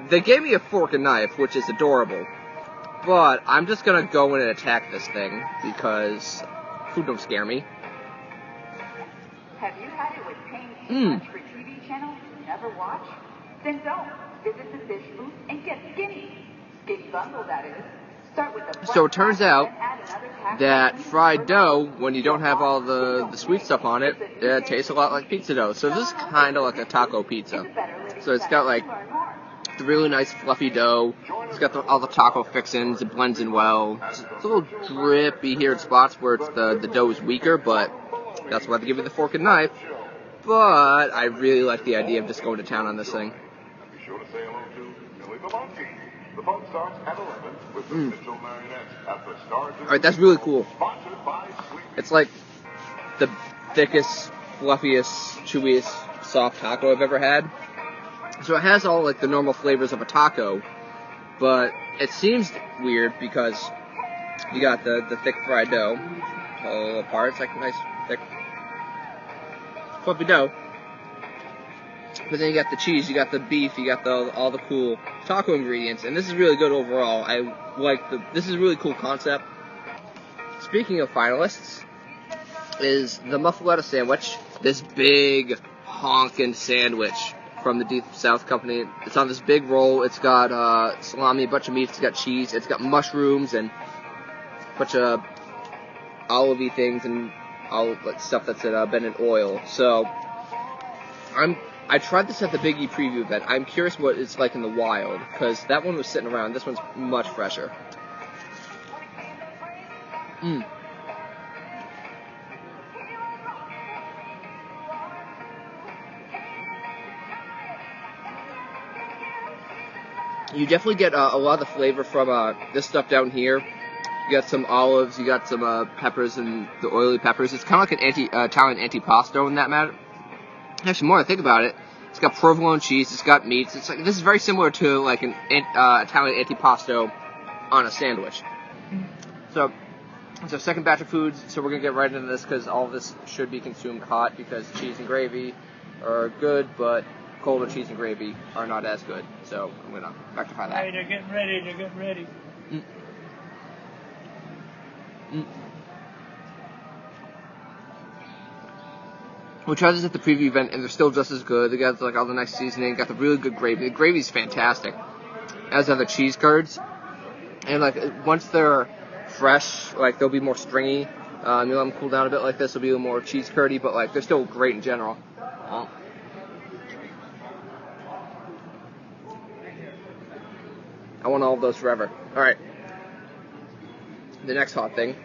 They gave me a fork and knife, which is adorable. But I'm just gonna go in and attack this thing, because food don't scare me. Have you had it with paying too much for TV channels you never watch? Then don't. Visit the fish booth and get skinny. Skinny bundle, that is. Start with the So it turns out that fried dough, when you don't have all the sweet stuff on it, it tastes a lot like pizza dough. So this is kind of like a taco pizza. So it's got like the really nice fluffy dough. It's got all the taco fixings. It blends in well. It's a little drippy here in spots where it's the dough is weaker, but that's why they give you the fork and knife. But I really like the idea of just going to town on this thing. Be sure to say hello to Millie the Monkey. The fun starts at 11 with the Mitchell Marionettes at the Stars. Alright, that's really cool. Sponsored by Sweet. It's like the thickest, fluffiest, chewiest, soft taco I've ever had. So it has all like the normal flavors of a taco, but it seems weird because you got the thick fried dough all apart. It's like a nice thick fluffy dough. But then you got the cheese, you got the beef, you got all the cool taco ingredients, and this is really good overall. This is a really cool concept. Speaking of finalists, is the muffaletta sandwich, this big honkin' sandwich from the Deep South Company. It's on this big roll. It's got salami, a bunch of meat, it's got cheese, it's got mushrooms, and a bunch of olive-y things, and all like stuff that's been in oil. So, I tried this at the Big E preview event. I'm curious what it's like in the wild, because that one was sitting around. This one's much fresher. You definitely get a lot of the flavor from this stuff down here. You got some olives, you got some peppers and the oily peppers. It's kind of like an Italian antipasto in that matter. Actually, more I think about it, it's got provolone cheese, it's got meats. It's like this is very similar to like an Italian antipasto on a sandwich. So it's our second batch of foods. So we're gonna get right into this because all of this should be consumed hot because cheese and gravy are good, but colder cheese and gravy are not as good. So I'm gonna rectify that. Hey, they're getting ready. They're getting ready. We tried this at the preview event, and they're still just as good. They got like all the nice seasoning, got the really good gravy. The gravy's fantastic, as are the cheese curds. And like once they're fresh, like they'll be more stringy. You let them cool down a bit like this, they'll be a little more cheese curdy, but like they're still great in general. I want all of those forever. All right. The next hot thing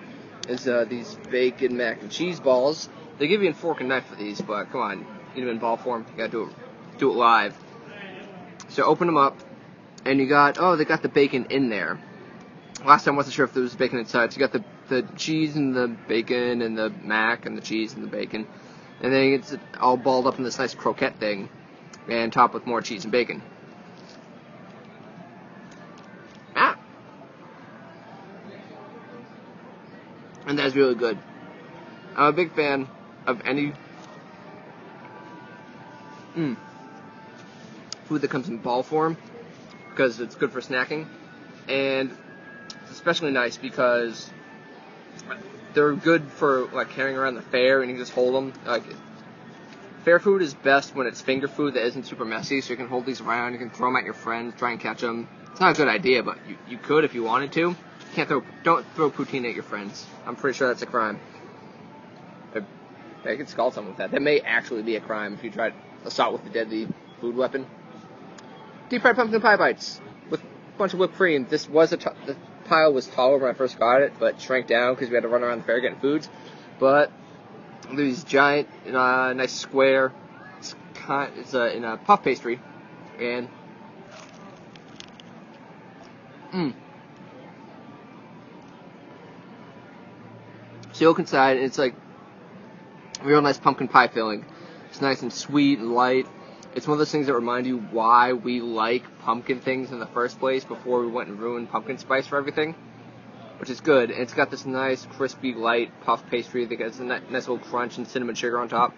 is these bacon mac and cheese balls. They give you a fork and knife for these, but come on, eat them in ball form. You gotta do it live. So open them up, and you got they got the bacon in there. Last time I wasn't sure if there was bacon inside. So you got the cheese and the bacon and the mac and the cheese and the bacon, and then it's all balled up in this nice croquette thing, and topped with more cheese and bacon. And that's really good. I'm a big fan of any food that comes in ball form because it's good for snacking, and it's especially nice because they're good for like carrying around the fair, and you can just hold them. Like fair food is best when it's finger food that isn't super messy, so you can hold these around, you can throw them at your friends, try and catch them. It's not a good idea, but you could if you wanted to. Don't throw poutine at your friends. I'm pretty sure that's a crime. I could scald someone with that. That may actually be a crime if you tried assault with a deadly food weapon. Deep fried pumpkin pie bites with a bunch of whipped cream. This was the pile was taller when I first got it, but shrank down because we had to run around the fair getting foods. But these giant, nice square. It's in a puff pastry, and silk inside, and it's like real nice pumpkin pie filling. It's nice and sweet and light. It's one of those things that remind you why we like pumpkin things in the first place before we went and ruined pumpkin spice for everything, which is good. And it's got this nice, crispy, light puff pastry that gets a nice little crunch and cinnamon sugar on top.